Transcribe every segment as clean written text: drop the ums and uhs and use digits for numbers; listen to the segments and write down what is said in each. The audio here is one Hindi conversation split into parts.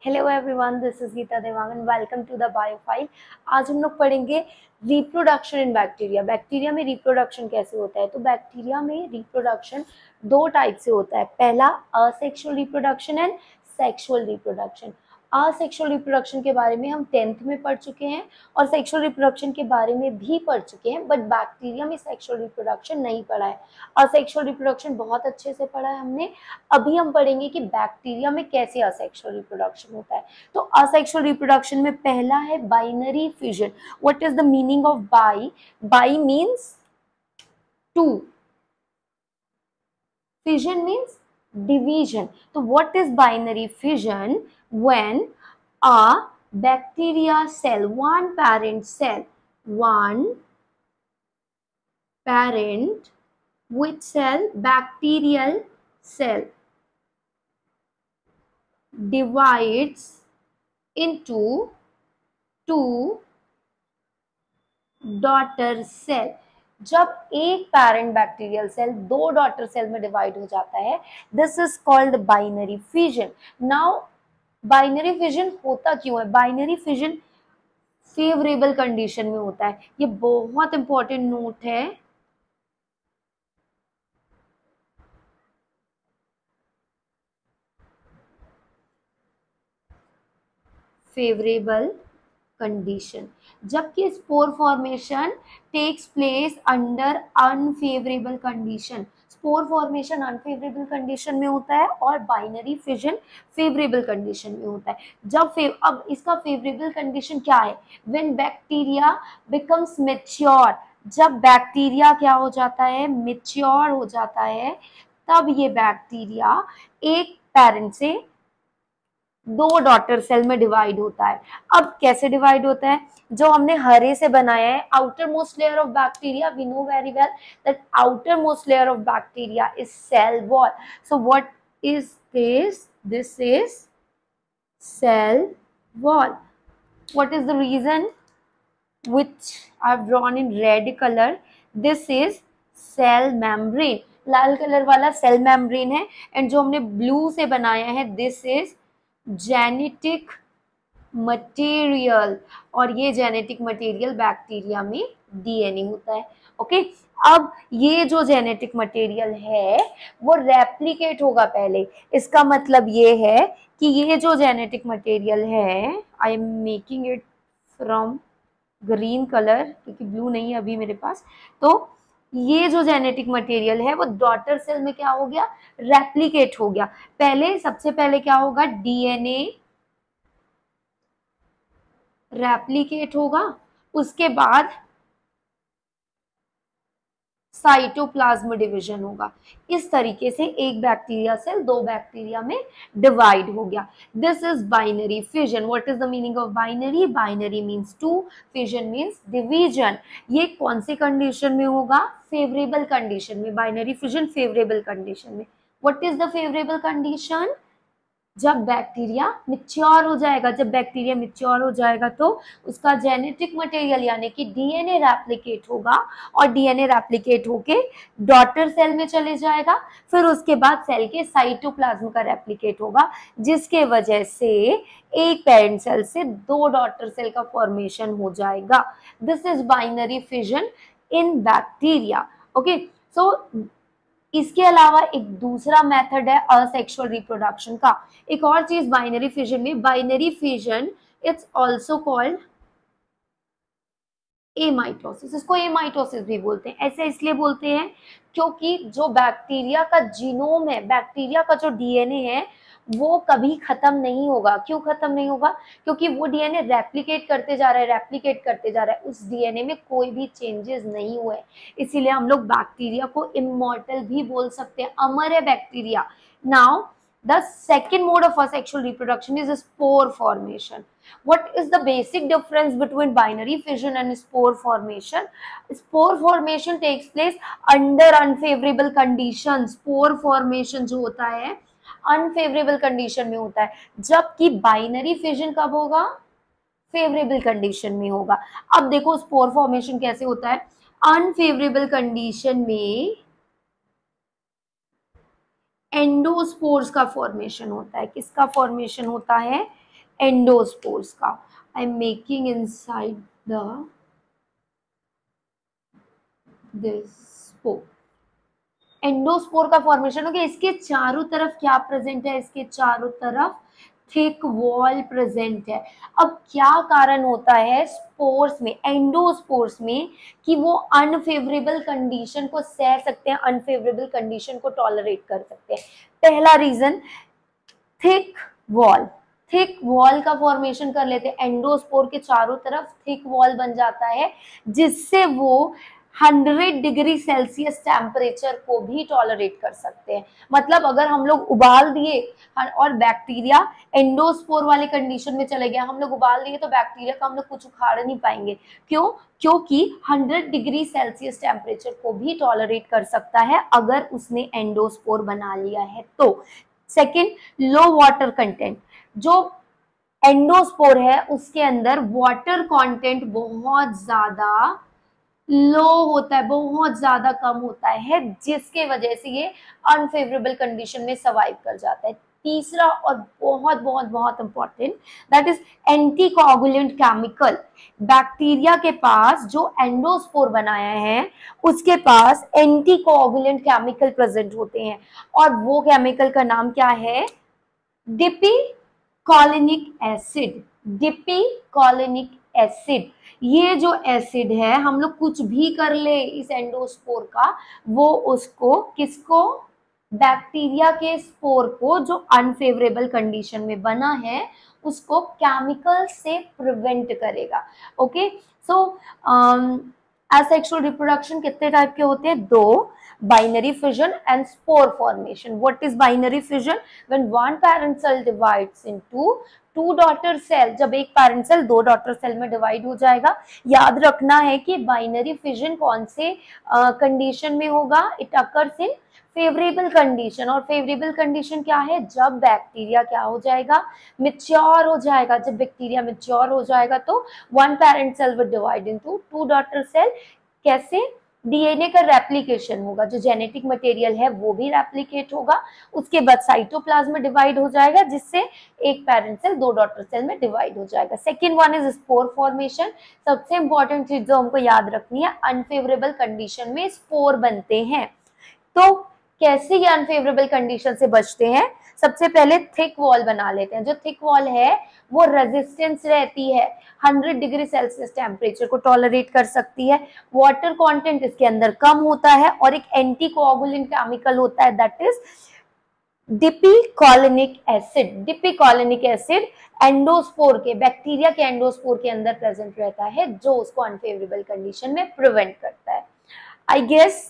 Hello everyone, this is Geeta Dewangan. Welcome to the biophile. आज हम लोग पढ़ेंगे रिप्रोडक्शन इन बैक्टीरिया। बैक्टीरिया में रिप्रोडक्शन कैसे होता है। तो बैक्टीरिया में रिप्रोडक्शन दो टाइप से होता है। पहला asexual reproduction and sexual reproduction. Asexual reproduction के बारे में हम 10th में पढ़ चुके हैं और सेक्सुअल रिप्रोडक्शन के बारे में भी पढ़ चुके हैं, बट बैक्टीरिया में सेक्सुअल रिप्रोडक्शन नहीं पढ़ा है। असेक्सुअल रिप्रोडक्शन बहुत अच्छे से पढ़ा है हमने। अभी हम पढ़ेंगे कि बैक्टीरिया में कैसे असेक्सुअल रिप्रोडक्शन होता है। तो असेक्सुअल रिप्रोडक्शन में पहला है binary fission. What is the meaning of bi? Bi means two, fission means division. So what is binary fission? When a bacteria cell, one parent which cell, bacterial cell, divides into two daughter cell. जब एक पैरेंट बैक्टीरियल सेल दो डॉटर सेल में डिवाइड हो जाता है, this is called binary fission. Now binary fission होता क्यों है? बाइनरी फिजन फेवरेबल कंडीशन में होता है। ये बहुत इंपॉर्टेंट नोट है। फेवरेबल कंडीशन, जबकि spore formation takes place under unfavourable condition. Spore formation unfavourable condition में होता है और बाइनरी फिजन फेवरेबल कंडीशन में होता है। अब इसका फेवरेबल कंडीशन क्या है? व्हेन बैक्टीरिया बिकम्स मैच्योर, जब बैक्टीरिया क्या हो जाता है? मैच्योर हो जाता है, तब ये बैक्टीरिया एक पेरेंट से दो डॉटर सेल में डिवाइड होता है। अब कैसे डिवाइड होता है? जो हमने हरे से बनाया है, outermost layer of bacteria, we know very well that outermost layer of bacteria is cell wall. So what is this? This is cell wall. What is the reason which I have drawn in red color? This is cell membrane. Lal colour वाला सेल मेम्ब्रेन है, एंड जो हमने ब्लू से बनाया है, दिस इज जेनेटिक मटेरियल। और ये जेनेटिक मटेरियल बैक्टीरिया में डीएनए होता है। ओके, अब ये जो जेनेटिक मटेरियल है वो रेप्लिकेट होगा पहले। इसका मतलब ये है कि ये जो जेनेटिक मटेरियल है, I am making it from green colour क्योंकि ब्लू नहीं है अभी मेरे पास। तो ये जो जेनेटिक मटेरियल है वो डॉटर सेल में क्या हो गया? रेप्लिकेट हो गया। पहले सबसे पहले क्या होगा? डीएनए रेप्लिकेट होगा, उसके बाद साइटोप्लाज्म डिवीजन होगा। इस तरीके से एक बैक्टीरिया सेल दो बैक्टीरिया में डिवाइड हो गया। This is binary fission. What is the meaning of binary? Binary means two, fission means division. ये कौन सी कंडीशन में होगा? फेवरेबल कंडीशन में। बाइनरी फिजन फेवरेबल कंडीशन में। What is the favourable condition? जब बैक्टीरिया मिच्योर हो जाएगा। जब बैक्टीरिया मिच्योर हो जाएगा तो उसका जेनेटिक मटेरियल यानी कि डीएनए रेप्लिकेट होगा, और डीएनए रेप्लिकेट होके डॉटर सेल में चले जाएगा। फिर उसके बाद सेल के साइटोप्लाज्म का रेप्लिकेट होगा, जिसके वजह से एक पेरेंट सेल से दो डॉटर सेल का फॉर्मेशन हो जाएगा। This is binary fission in bacteria. Okay, so इसके अलावा एक दूसरा मेथड है असेक्सुअल रिप्रोडक्शन का। एक और चीज बाइनरी फिजन में, binary fission it's also called amitosis. इसको एमाइटोसिस भी बोलते हैं। ऐसे इसलिए बोलते हैं क्योंकि जो बैक्टीरिया का जीनोम है, बैक्टीरिया का जो डीएनए है, वो कभी खत्म नहीं होगा। क्यों खत्म नहीं होगा? क्योंकि वो डीएनए रेप्लिकेट करते जा रहा है, रेप्लिकेट करते जा रहा है। उस डीएनए में कोई भी चेंजेस नहीं हुए, इसीलिए हम लोग बैक्टीरिया को इमॉर्टल भी बोल सकते हैं। अमर है bacteria. Now the second mode of asexual reproduction is spore formation. What is the basic difference between binary fission and spore formation? Spore formation takes place under unfavorable conditions. Spore formation जो होता है अनफेवरेबल कंडीशन में होता है, जबकि बाइनरी फिजन कब होगा? फेवरेबल कंडीशन में होगा। अब देखो स्पोर फॉर्मेशन कैसे होता है। अनफेवरेबल कंडीशन में एंडोस्पोर्स का फॉर्मेशन होता है। किसका फॉर्मेशन होता है? एंडोस्पोर्स का। I am making inside the this spore. Endospore का फॉर्मेशन हो गया। इसके चारों तरफ क्या प्रेजेंट है? इसके चारों तरफ थिक वॉल प्रेजेंट है। अब क्या कारण होता है स्पोर्स में, एंडोस्पोर्स में, कि वो अनफेवरेबल कंडीशन को सह सकते हैं, अनफेवरेबल कंडीशन को टॉलरेट कर सकते हैं। पहला reason thick wall, thick wall का फॉर्मेशन कर लेते हैं। एंडोस्पोर के चारों तरफ थिक वॉल बन जाता है जिससे वो 100 डिग्री सेल्सियस टेम्परेचर को भी टॉलरेट कर सकते हैं। मतलब अगर हम लोग उबाल दिए और बैक्टीरिया एंडोस्पोर वाले कंडीशन में चले गए, हम लोग उबाल दिए तो बैक्टीरिया का हम लोग कुछ उखाड़ नहीं पाएंगे। क्यों? क्योंकि 100 डिग्री सेल्सियस टेम्परेचर को भी टॉलरेट कर सकता है अगर उसने एंडोस्पोर बना लिया है तो। सेकेंड, लो वाटर कंटेंट। जो एंडोस्पोर है उसके अंदर वाटर कंटेंट बहुत ज्यादा लो होता है, बहुत ज्यादा कम होता है, जिसके वजह से ये अनफेवरेबल कंडीशन में सर्वाइव कर जाता है। तीसरा और बहुत बहुत बहुत important, that is anticoagulant chemical. Bacteria के पास जो एंडोस्पोर बनाया है उसके पास एंटीकोगुलेंट केमिकल प्रेजेंट होते हैं और वो केमिकल का नाम क्या है? डिपिकोलिनिक एसिड। Dipicolinic acid. ये जो एसिड है, हम लोग कुछ भी कर ले इस एंडोस्पोर का, वो उसको, किसको? बैक्टीरिया के स्पोर को जो अनफेवरेबल कंडीशन में बना है उसको केमिकल से प्रिवेंट करेगा। ओके, सो असेक्सुअल रिप्रोडक्शन कितने टाइप के होते हैं? दो, binary fission and spore formation. What is binary fission? When one parent cell divides into two daughter cell. जब एक पैरेंट सेल दो डॉटर सेल में डिवाइड हो जाएगा। याद रखना है कि बाइनरी फिजन कौन से कंडीशन में होगा? It occurs in favourable condition. और फेवरेबल कंडीशन क्या है? जब बैक्टीरिया क्या हो जाएगा? मिच्योर हो जाएगा। जब बैक्टीरिया मिच्योर हो जाएगा तो one parent cell will divide into two daughter cell. कैसे? डीएनए का रेप्लिकेशन होगा, जो जेनेटिक मटेरियल है वो भी रेप्लिकेट होगा, उसके बाद साइटोप्लाज्म में डिवाइड हो जाएगा जिससे एक पेरेंट सेल दो डॉटर सेल में डिवाइड हो जाएगा। Second one is spore formation. सबसे इंपॉर्टेंट चीज जो हमको याद रखनी है, अनफेवरेबल कंडीशन में स्पोर बनते हैं। तो कैसे ये अनफेवरेबल कंडीशन से बचते हैं? सबसे पहले थिक वॉल बना लेते हैं। जो थिक वॉल है वो रेजिस्टेंस रहती है, 100 डिग्री सेल्सियस टेम्परेचर को टॉलरेट कर सकती है, वाटर कंटेंट इसके अंदर कम होता है और एक एंटीकोगुलेंट केमिकल होता है, that is dipicolinic acid. Dipicolinic acid endospore के, बैक्टीरिया के एंडोस्पोर के अंदर प्रेजेंट रहता है जो उसको अनफेवरेबल कंडीशन में प्रिवेंट करता है। I guess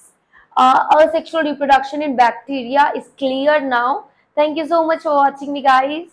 asexual reproduction in bacteria is clear now. Thank you so much for watching me, guys.